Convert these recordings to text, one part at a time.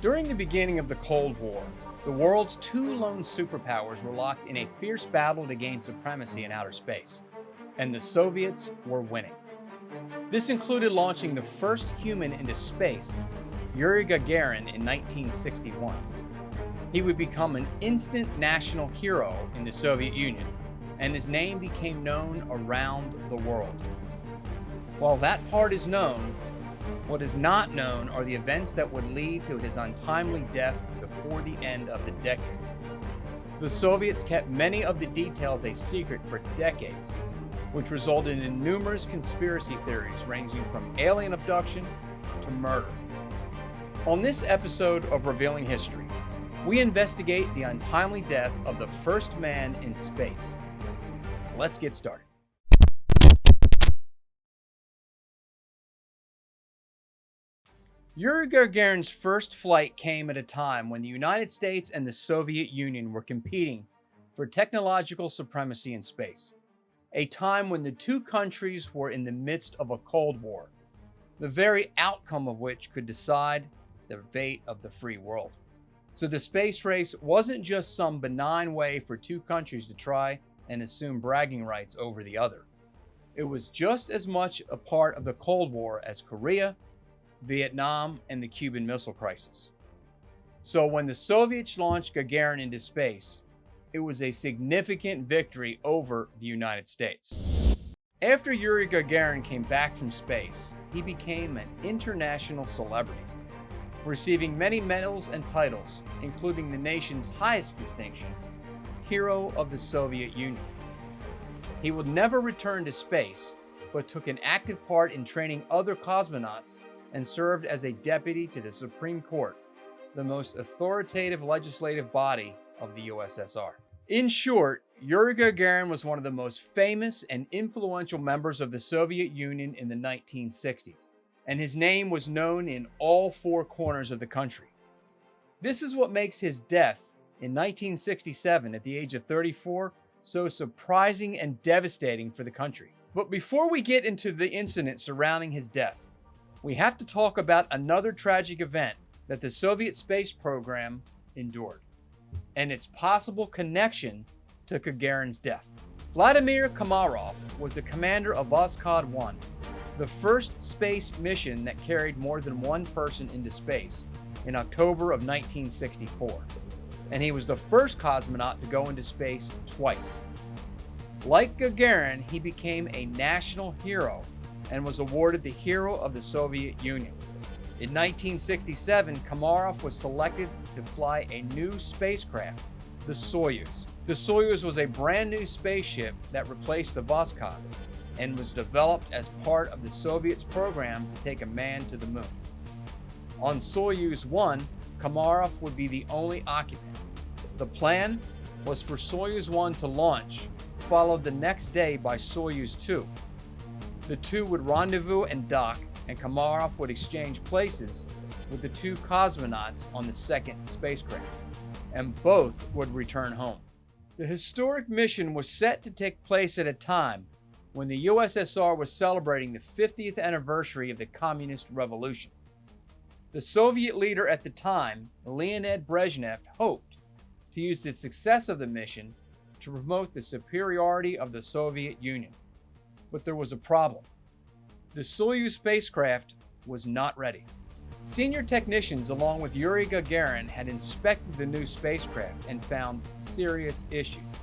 During the beginning of the Cold War, the world's two lone superpowers were locked in a fierce battle to gain supremacy in outer space, and the Soviets were winning. This included launching the first human into space, Yuri Gagarin, in 1961. He would become an instant national hero in the Soviet Union, and his name became known around the world. While that part is known, what is not known are the events that would lead to his untimely death before the end of the decade. The Soviets kept many of the details a secret for decades, which resulted in numerous conspiracy theories ranging from alien abduction to murder. On this episode of Revealing History, we investigate the untimely death of the first man in space. Let's get started. Yuri Gagarin's first flight came at a time when the United States and the Soviet Union were competing for technological supremacy in space, a time when the two countries were in the midst of a Cold War, the very outcome of which could decide the fate of the free world. So the space race wasn't just some benign way for two countries to try and assume bragging rights over the other. It was just as much a part of the Cold War as Korea, Vietnam, and the Cuban Missile Crisis. So when the Soviets launched Gagarin into space, it was a significant victory over the United States. After Yuri Gagarin came back from space, he became an international celebrity, receiving many medals and titles, including the nation's highest distinction, Hero of the Soviet Union. He would never return to space, but took an active part in training other cosmonauts and served as a deputy to the Supreme Court, the most authoritative legislative body of the USSR. In short, Yuri Gagarin was one of the most famous and influential members of the Soviet Union in the 1960s, and his name was known in all four corners of the country. This is what makes his death in 1967 at the age of 34 so surprising and devastating for the country. But before we get into the incident surrounding his death, we have to talk about another tragic event that the Soviet space program endured, and its possible connection to Gagarin's death. Vladimir Komarov was the commander of Voskhod-1, the first space mission that carried more than one person into space in October of 1964, and he was the first cosmonaut to go into space twice. Like Gagarin, he became a national hero and was awarded the Hero of the Soviet Union. In 1967, Komarov was selected to fly a new spacecraft, the Soyuz. The Soyuz was a brand new spaceship that replaced the Voskhod and was developed as part of the Soviets' program to take a man to the moon. On Soyuz 1, Komarov would be the only occupant. The plan was for Soyuz 1 to launch, followed the next day by Soyuz 2. The two would rendezvous and dock, and Komarov would exchange places with the two cosmonauts on the second spacecraft, and both would return home. The historic mission was set to take place at a time when the USSR was celebrating the 50th anniversary of the Communist Revolution. The Soviet leader at the time, Leonid Brezhnev, hoped to use the success of the mission to promote the superiority of the Soviet Union. But there was a problem. The Soyuz spacecraft was not ready. Senior technicians, along with Yuri Gagarin, had inspected the new spacecraft and found serious issues,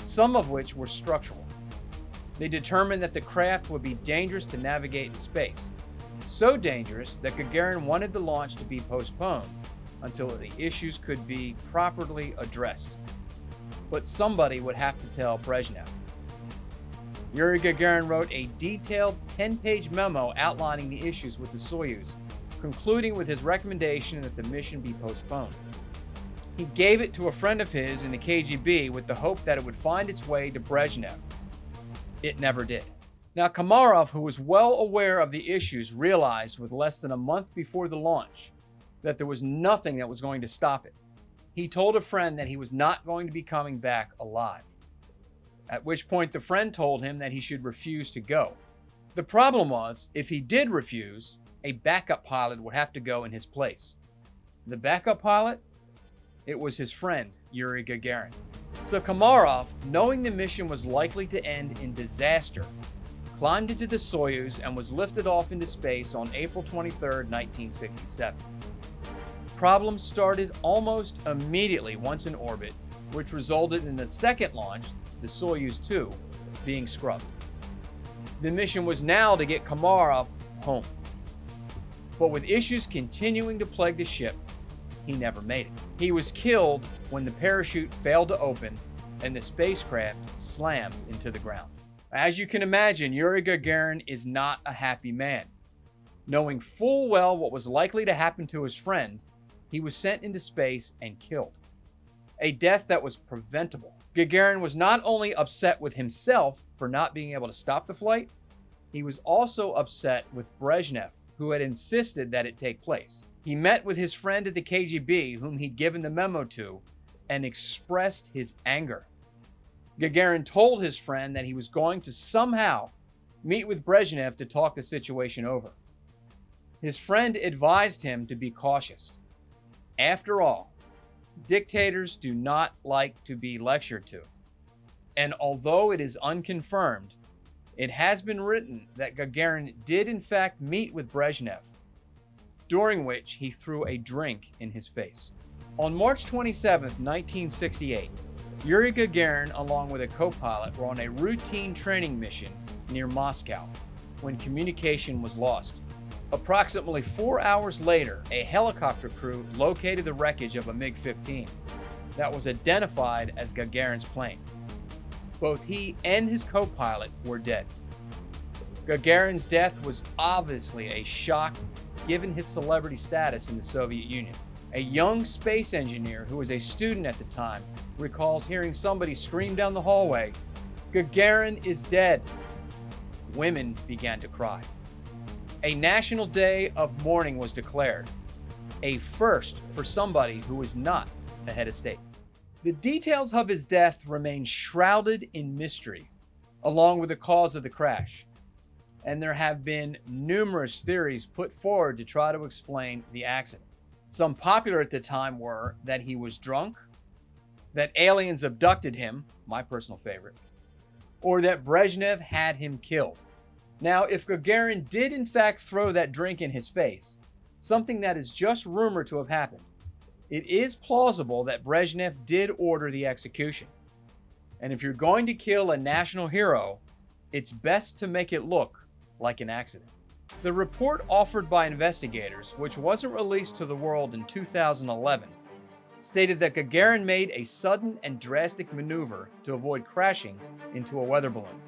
some of which were structural. They determined that the craft would be dangerous to navigate in space, so dangerous that Gagarin wanted the launch to be postponed until the issues could be properly addressed. But somebody would have to tell Brezhnev. Yuri Gagarin wrote a detailed 10-page memo outlining the issues with the Soyuz, concluding with his recommendation that the mission be postponed. He gave it to a friend of his in the KGB with the hope that it would find its way to Brezhnev. It never did. Now, Komarov, who was well aware of the issues, realized with less than a month before the launch that there was nothing that was going to stop it. He told a friend that he was not going to be coming back alive, at which point the friend told him that he should refuse to go. The problem was, if he did refuse, a backup pilot would have to go in his place. The backup pilot? It was his friend, Yuri Gagarin. So Komarov, knowing the mission was likely to end in disaster, climbed into the Soyuz and was lifted off into space on April 23, 1967. Problems started almost immediately once in orbit, which resulted in the second launch, the Soyuz 2, being scrubbed. The mission was now to get Komarov home. But with issues continuing to plague the ship, he never made it. He was killed when the parachute failed to open and the spacecraft slammed into the ground. As you can imagine, Yuri Gagarin is not a happy man. Knowing full well what was likely to happen to his friend, he was sent into space and killed. A death that was preventable. Gagarin was not only upset with himself for not being able to stop the flight, he was also upset with Brezhnev, who had insisted that it take place. He met with his friend at the KGB, whom he'd given the memo to, and expressed his anger. Gagarin told his friend that he was going to somehow meet with Brezhnev to talk the situation over. His friend advised him to be cautious. After all, dictators do not like to be lectured to. And although it is unconfirmed, it has been written that Gagarin did in fact meet with Brezhnev, during which he threw a drink in his face. On March 27, 1968, Yuri Gagarin, along with a co-pilot, were on a routine training mission near Moscow when communication was lost. Approximately 4 hours later, a helicopter crew located the wreckage of a MiG-15 that was identified as Gagarin's plane. Both he and his co-pilot were dead. Gagarin's death was obviously a shock given his celebrity status in the Soviet Union. A young space engineer who was a student at the time recalls hearing somebody scream down the hallway, "Gagarin is dead." Women began to cry. A national day of mourning was declared, a first for somebody who was not a head of state. The details of his death remain shrouded in mystery, along with the cause of the crash, and there have been numerous theories put forward to try to explain the accident. Some popular at the time were that he was drunk, that aliens abducted him, my personal favorite, or that Brezhnev had him killed. Now, if Gagarin did in fact throw that drink in his face, something that is just rumored to have happened, it is plausible that Brezhnev did order the execution. And if you're going to kill a national hero, it's best to make it look like an accident. The report offered by investigators, which wasn't released to the world in 2011, stated that Gagarin made a sudden and drastic maneuver to avoid crashing into a weather balloon.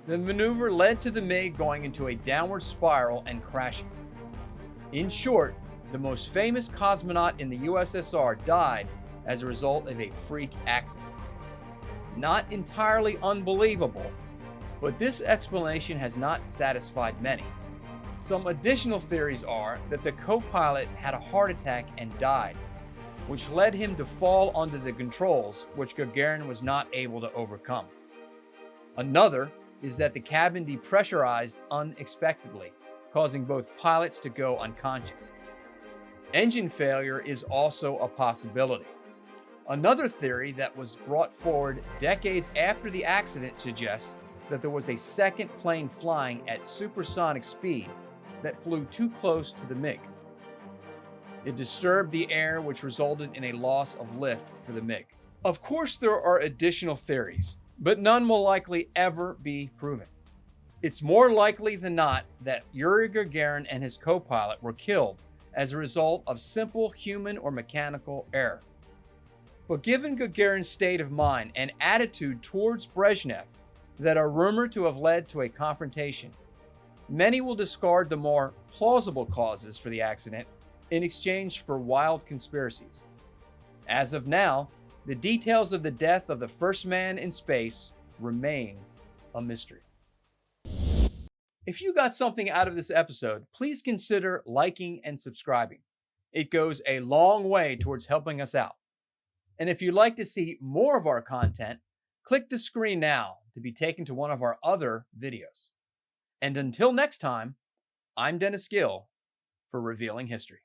The maneuver led to the MiG going into a downward spiral and crashing. In short, the most famous cosmonaut in the USSR died as a result of a freak accident. Not entirely unbelievable, but this explanation has not satisfied many. Some additional theories are that the co-pilot had a heart attack and died, which led him to fall under the controls, which Gagarin was not able to overcome. Another is that the cabin depressurized unexpectedly, causing both pilots to go unconscious. Engine failure is also a possibility. Another theory that was brought forward decades after the accident suggests that there was a second plane flying at supersonic speed that flew too close to the MiG. It disturbed the air, which resulted in a loss of lift for the MiG. Of course, there are additional theories, but none will likely ever be proven. It's more likely than not that Yuri Gagarin and his co-pilot were killed as a result of simple human or mechanical error. But given Gagarin's state of mind and attitude towards Brezhnev that are rumored to have led to a confrontation, many will discard the more plausible causes for the accident in exchange for wild conspiracies. As of now, the details of the death of the first man in space remain a mystery. If you got something out of this episode, please consider liking and subscribing. It goes a long way towards helping us out. And if you'd like to see more of our content, click the screen now to be taken to one of our other videos. And until next time, I'm Dennis Gill for Revealing History.